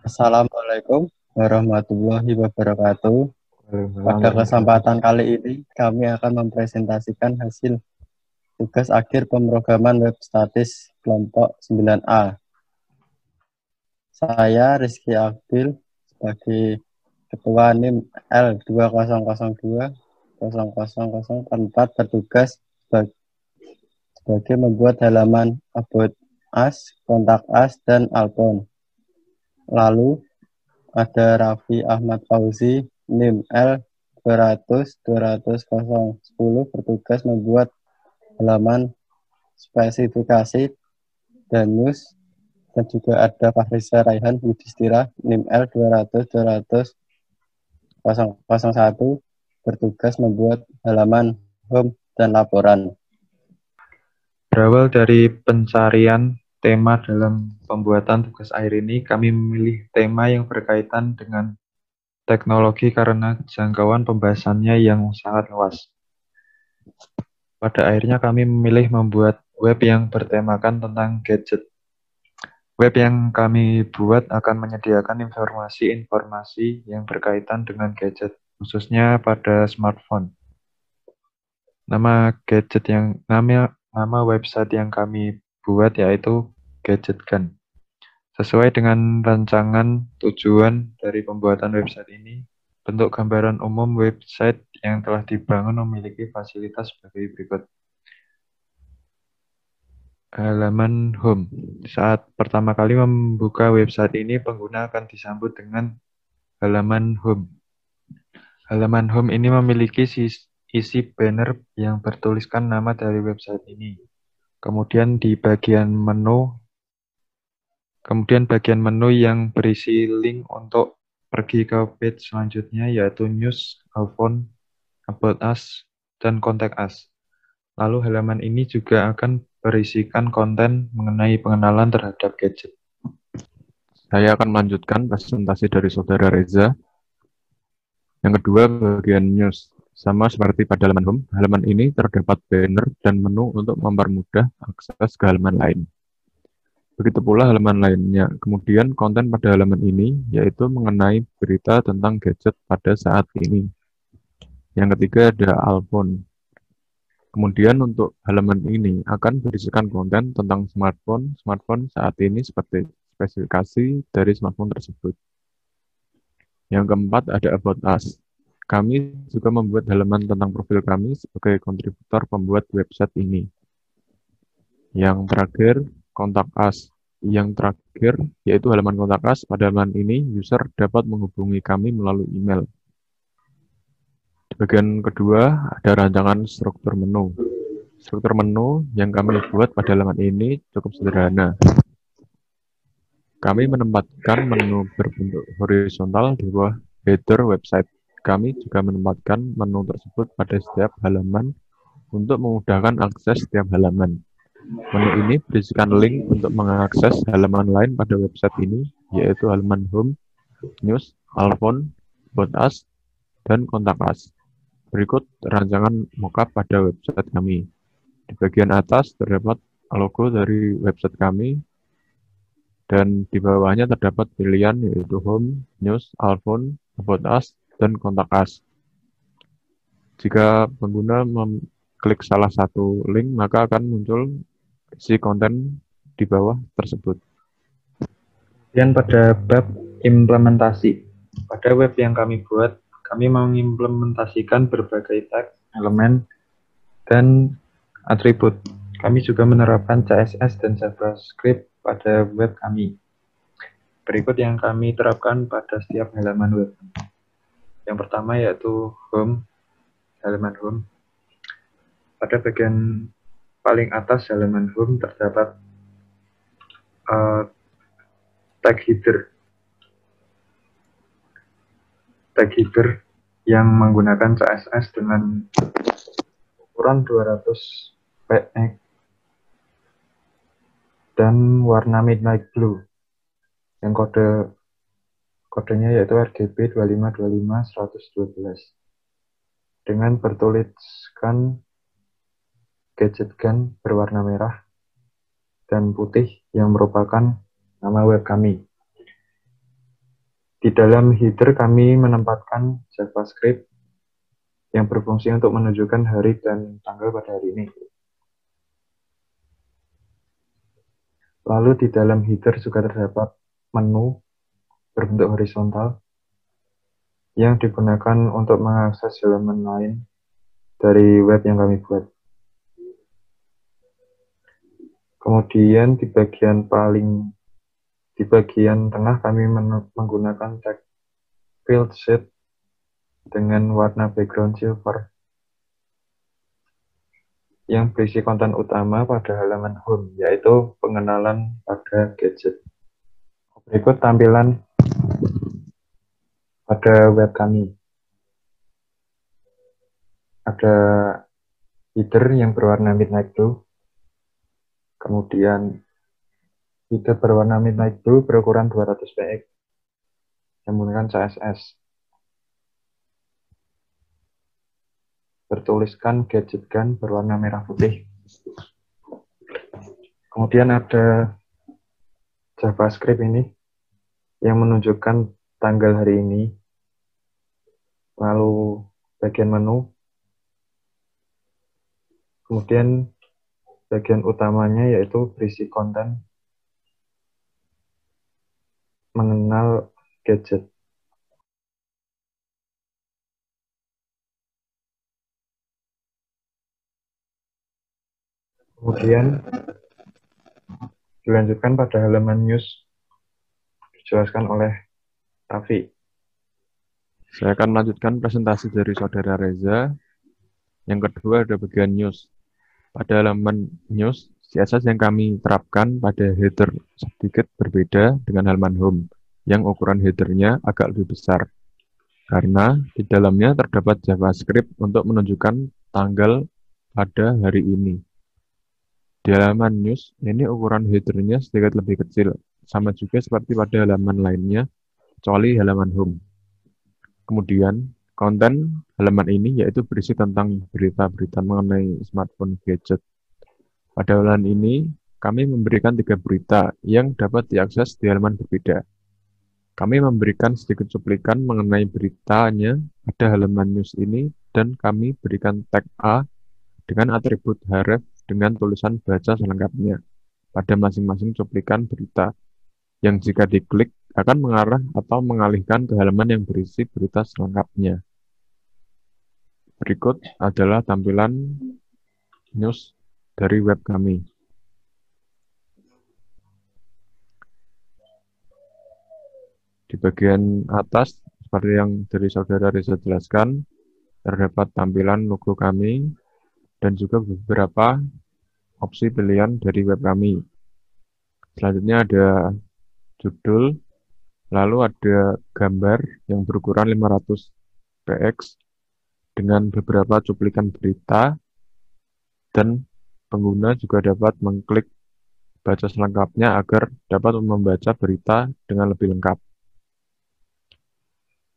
Assalamualaikum warahmatullahi wabarakatuh. Pada Waalaikumsalam kesempatan warahmatullahi. kali ini, kami akan mempresentasikan hasil tugas akhir pemrograman web statis kelompok 9A. Saya Rizky Abdil sebagai Ketua NIM L20020004 bertugas sebagai membuat halaman About Us, Kontak Us, dan Alpon. Lalu ada Raffi Ahmad Fauzi, NIM L200-200-010 bertugas membuat halaman spesifikasi dan news, dan juga ada Fahrisa Raihan Yudhistira, NIM L200-200-001 bertugas membuat halaman home dan laporan. Berawal dari pencarian tema dalam pembuatan tugas akhir ini, kami memilih tema yang berkaitan dengan teknologi karena jangkauan pembahasannya yang sangat luas. Pada akhirnya kami memilih membuat web yang bertemakan tentang gadget. Web yang kami buat akan menyediakan informasi-informasi yang berkaitan dengan gadget, khususnya pada smartphone. Nama website yang kami buat yaitu Gadgetgan. Sesuai dengan rancangan tujuan dari pembuatan website ini, bentuk gambaran umum website yang telah dibangun memiliki fasilitas sebagai berikut. Halaman home. Saat pertama kali membuka website ini, pengguna akan disambut dengan halaman home. Halaman home ini memiliki isi banner yang bertuliskan nama dari website ini. Kemudian bagian menu yang berisi link untuk pergi ke page selanjutnya yaitu news, Alphone, about us, dan contact us. Lalu halaman ini juga akan berisikan konten mengenai pengenalan terhadap gadget. Saya akan melanjutkan presentasi dari Saudara Reza. Yang kedua, bagian news. Sama seperti pada halaman home, halaman ini terdapat banner dan menu untuk mempermudah akses ke halaman lain. Begitu pula halaman lainnya. Kemudian konten pada halaman ini yaitu mengenai berita tentang gadget pada saat ini. Yang ketiga ada Alphone. Kemudian untuk halaman ini akan berisikan konten tentang smartphone saat ini seperti spesifikasi dari smartphone tersebut. Yang keempat ada About Us. Kami juga membuat halaman tentang profil kami sebagai kontributor pembuat website ini. Yang terakhir, kontak us. Yang terakhir, yaitu halaman kontak us. Pada halaman ini, user dapat menghubungi kami melalui email. Di bagian kedua, ada rancangan struktur menu. Struktur menu yang kami buat pada halaman ini cukup sederhana. Kami menempatkan menu berbentuk horizontal di bawah header website. Kami juga menempatkan menu tersebut pada setiap halaman untuk memudahkan akses setiap halaman. Menu ini berisikan link untuk mengakses halaman lain pada website ini, yaitu halaman home, news, Alphone, about us, dan kontak us. Berikut rancangan mockup pada website kami. Di bagian atas terdapat logo dari website kami, dan di bawahnya terdapat pilihan yaitu home, news, Alphone, about us, dan kontak us. Jika pengguna mengklik salah satu link, maka akan muncul isi konten di bawah tersebut. Kemudian pada bab implementasi. Pada web yang kami buat, kami mengimplementasikan berbagai tag, elemen, dan atribut. Kami juga menerapkan CSS dan JavaScript pada web kami. Berikut yang kami terapkan pada setiap halaman web. Yang pertama yaitu home, halaman home. Pada bagian paling atas halaman home terdapat tag header. Tag header yang menggunakan CSS dengan ukuran 200 px dan warna midnight blue yang kodenya yaitu RGB 2525112 dengan bertuliskan Gadgetgan berwarna merah dan putih yang merupakan nama web kami. Di dalam header kami menempatkan JavaScript yang berfungsi untuk menunjukkan hari dan tanggal pada hari ini. Lalu di dalam header juga terdapat menu berbentuk horizontal yang digunakan untuk mengakses halaman lain dari web yang kami buat. Kemudian di bagian tengah kami menggunakan tag field sheet dengan warna background silver yang berisi konten utama pada halaman home, yaitu pengenalan pada gadget. Berikut tampilan pada web kami. Ada header yang berwarna midnight blue, kemudian header berwarna midnight blue berukuran 200 px yang menggunakan CSS. Bertuliskan gadget gun berwarna merah putih. Kemudian ada JavaScript ini yang menunjukkan tanggal hari ini. Lalu bagian menu. Kemudian bagian utamanya yaitu berisi konten mengenal gadget. Kemudian dilanjutkan pada halaman news, dijelaskan oleh Raffi. Saya akan melanjutkan presentasi dari Saudara Reza. Yang kedua ada bagian news. Pada halaman news, CSS yang kami terapkan pada header sedikit berbeda dengan halaman home, yang ukuran headernya agak lebih besar. Karena di dalamnya terdapat JavaScript untuk menunjukkan tanggal pada hari ini. Di halaman news, ini ukuran headernya sedikit lebih kecil, sama juga seperti pada halaman lainnya, kecuali halaman home. Kemudian, konten halaman ini yaitu berisi tentang berita-berita mengenai smartphone gadget. Pada halaman ini, kami memberikan 3 berita yang dapat diakses di halaman berbeda. Kami memberikan sedikit cuplikan mengenai beritanya pada halaman news ini, dan kami berikan tag A dengan atribut href dengan tulisan baca selengkapnya pada masing-masing cuplikan berita, yang jika diklik akan mengarah atau mengalihkan ke halaman yang berisi berita selengkapnya. Berikut adalah tampilan news dari web kami. Di bagian atas, seperti yang dari Saudara Reza jelaskan, terdapat tampilan logo kami dan juga beberapa opsi pilihan dari web kami. Selanjutnya ada judul, lalu ada gambar yang berukuran 500 px dengan beberapa cuplikan berita, dan pengguna juga dapat mengklik baca selengkapnya agar dapat membaca berita dengan lebih lengkap.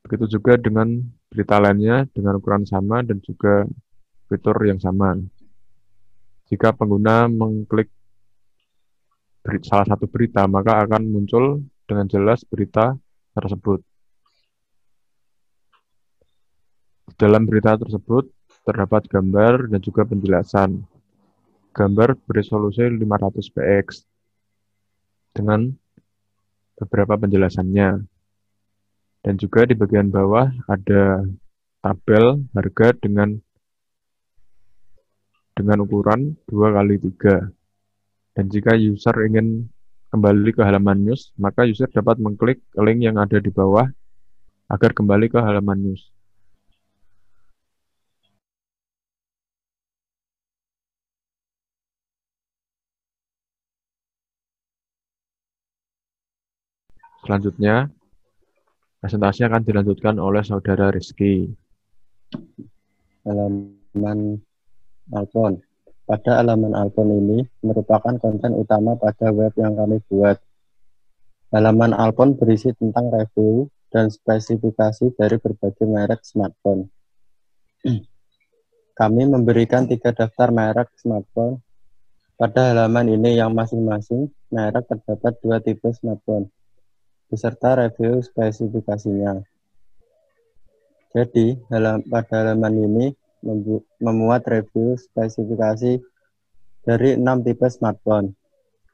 Begitu juga dengan berita lainnya dengan ukuran sama dan juga fitur yang sama. Jika pengguna mengklik salah satu berita, maka akan muncul dengan jelas berita tersebut. Dalam berita tersebut terdapat gambar dan juga penjelasan. Gambar beresolusi 500 px dengan beberapa penjelasannya. Dan juga di bagian bawah ada tabel harga dengan ukuran 2x3. Dan jika user ingin kembali ke halaman news, maka user dapat mengklik link yang ada di bawah agar kembali ke halaman news. Selanjutnya, presentasi akan dilanjutkan oleh Saudara Rizky. Halaman Alphon. Pada halaman Alphon ini merupakan konten utama pada web yang kami buat. Halaman Alphon berisi tentang review dan spesifikasi dari berbagai merek smartphone. Kami memberikan 3 daftar merek smartphone. Pada halaman ini yang masing-masing merek terdapat 2 tipe smartphone. beserta review spesifikasinya. Jadi, pada halaman ini memuat review spesifikasi dari 6 tipe smartphone.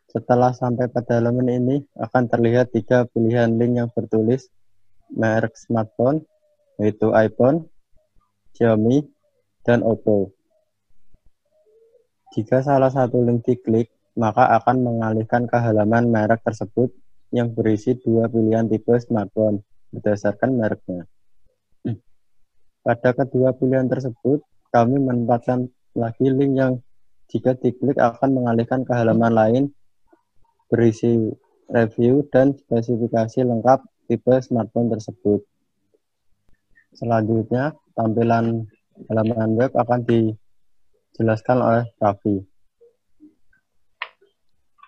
Setelah sampai pada halaman ini, akan terlihat 3 pilihan link yang bertulis merek smartphone, yaitu iPhone, Xiaomi, dan Oppo. Jika salah satu link diklik, maka akan mengalihkan ke halaman merek tersebut yang berisi 2 pilihan tipe smartphone berdasarkan mereknya. Pada kedua pilihan tersebut, kami menempatkan lagi link yang jika diklik akan mengalihkan ke halaman lain berisi review dan spesifikasi lengkap tipe smartphone tersebut. Selanjutnya, tampilan halaman web akan dijelaskan oleh Raffi.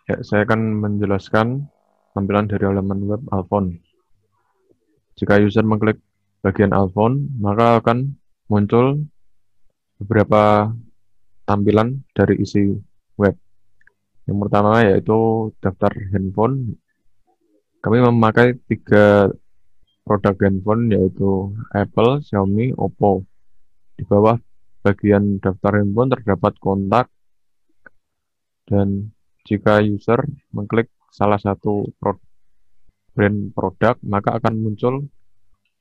Ya, saya akan menjelaskan tampilan dari halaman web Alphone. Jika user mengklik bagian Alphone, maka akan muncul beberapa tampilan dari isi web. Yang pertama yaitu daftar handphone. Kami memakai 3 produk handphone yaitu Apple, Xiaomi, Oppo. Di bawah bagian daftar handphone terdapat kontak, dan jika user mengklik salah satu brand produk, maka akan muncul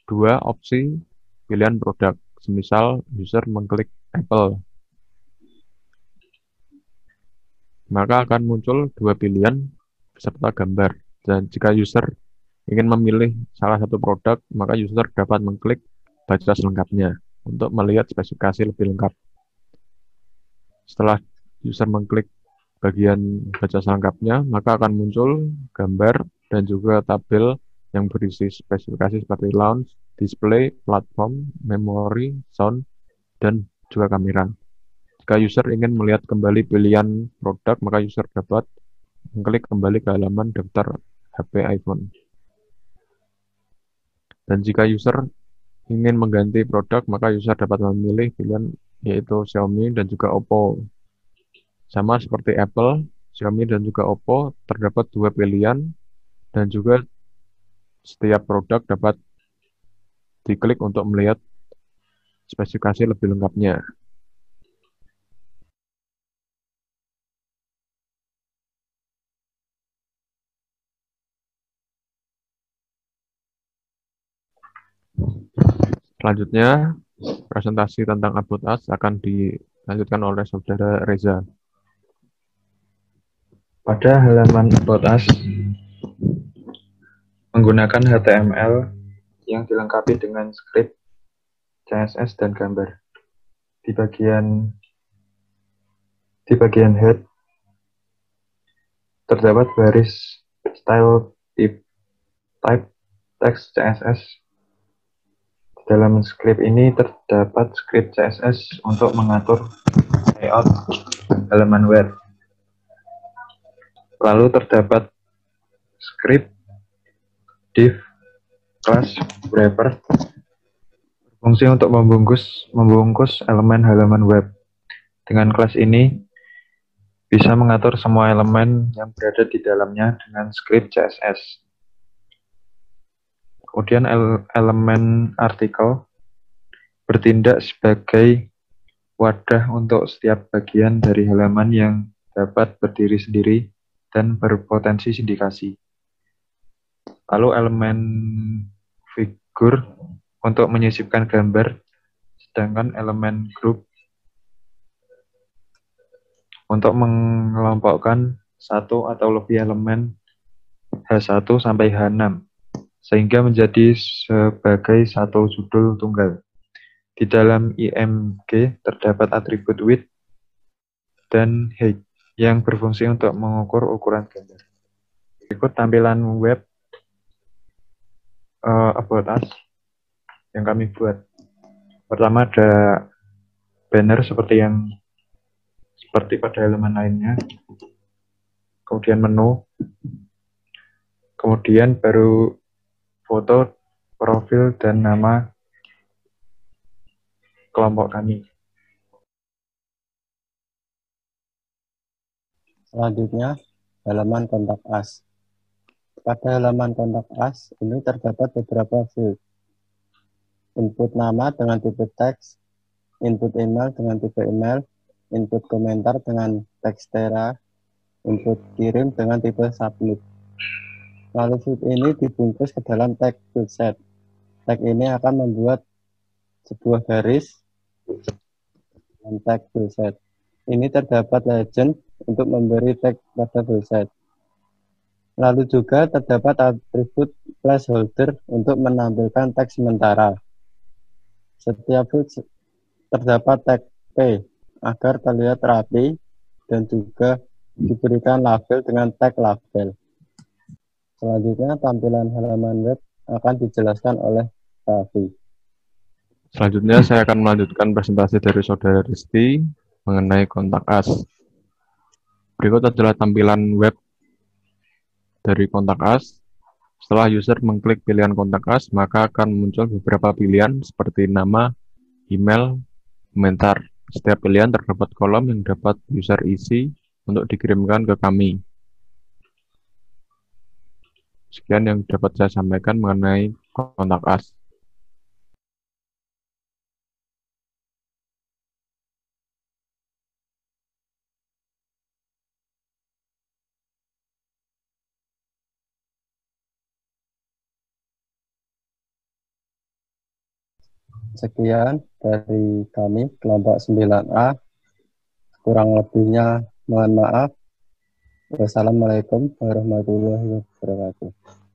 2 opsi pilihan produk. Semisal user mengklik Apple, maka akan muncul 2 pilihan beserta gambar. Dan jika user ingin memilih salah satu produk, maka user dapat mengklik baca selengkapnya untuk melihat spesifikasi lebih lengkap. Setelah user mengklik bagian baca selengkapnya, maka akan muncul gambar dan juga tabel yang berisi spesifikasi seperti launch, display, platform, memori, sound, dan juga kamera. Jika user ingin melihat kembali pilihan produk, maka user dapat mengklik kembali ke halaman daftar HP iPhone. Dan jika user ingin mengganti produk, maka user dapat memilih pilihan yaitu Xiaomi dan juga Oppo. Sama seperti Apple, Xiaomi dan juga Oppo terdapat 2 pilihan, dan juga setiap produk dapat diklik untuk melihat spesifikasi lebih lengkapnya. Selanjutnya, presentasi tentang About Us akan dilanjutkan oleh Saudara Reza. Pada halaman About Us, menggunakan HTML yang dilengkapi dengan script, CSS, dan gambar. Di bagian head, terdapat baris style type text CSS. Di dalam script ini terdapat script CSS untuk mengatur layout halaman web. Lalu terdapat script div class wrapper berfungsi untuk membungkus elemen halaman web. Dengan kelas ini bisa mengatur semua elemen yang berada di dalamnya dengan script CSS. Kemudian elemen artikel bertindak sebagai wadah untuk setiap bagian dari halaman yang dapat berdiri sendiri dan berpotensi sindikasi. Lalu elemen figur untuk menyisipkan gambar, sedangkan elemen group untuk mengelompokkan satu atau lebih elemen H1 sampai H6, sehingga menjadi sebagai satu judul tunggal. Di dalam IMG terdapat atribut width dan height yang berfungsi untuk mengukur ukuran gambar. Berikut tampilan web About Us yang kami buat. Pertama ada banner seperti pada halaman lainnya, kemudian menu, kemudian baru foto, profil, dan nama kelompok kami. Selanjutnya, halaman kontak us. Pada halaman kontak us ini terdapat beberapa field. Input nama dengan tipe teks, input email dengan tipe email, input komentar dengan tekstera, input kirim dengan tipe submit. Lalu field ini dibungkus ke dalam tag field set. Tag ini akan membuat sebuah garis dengan tag field set. Ini terdapat legend untuk memberi tag pada field set. Lalu juga terdapat atribut placeholder untuk menampilkan tag sementara. Setiap field terdapat tag P agar terlihat rapi dan juga diberikan label dengan tag label. Selanjutnya tampilan halaman web akan dijelaskan oleh Raffi. Selanjutnya saya akan melanjutkan presentasi dari Saudara Risti mengenai kontak us. Berikut adalah tampilan web dari kontak us. Setelah user mengklik pilihan kontak us, maka akan muncul beberapa pilihan seperti nama, email, komentar. Setiap pilihan terdapat kolom yang dapat user isi untuk dikirimkan ke kami. Sekian yang dapat saya sampaikan mengenai kontak us. Sekian dari kami, kelompok 9A. Kurang lebihnya mohon maaf. Wassalamualaikum warahmatullahi wabarakatuh.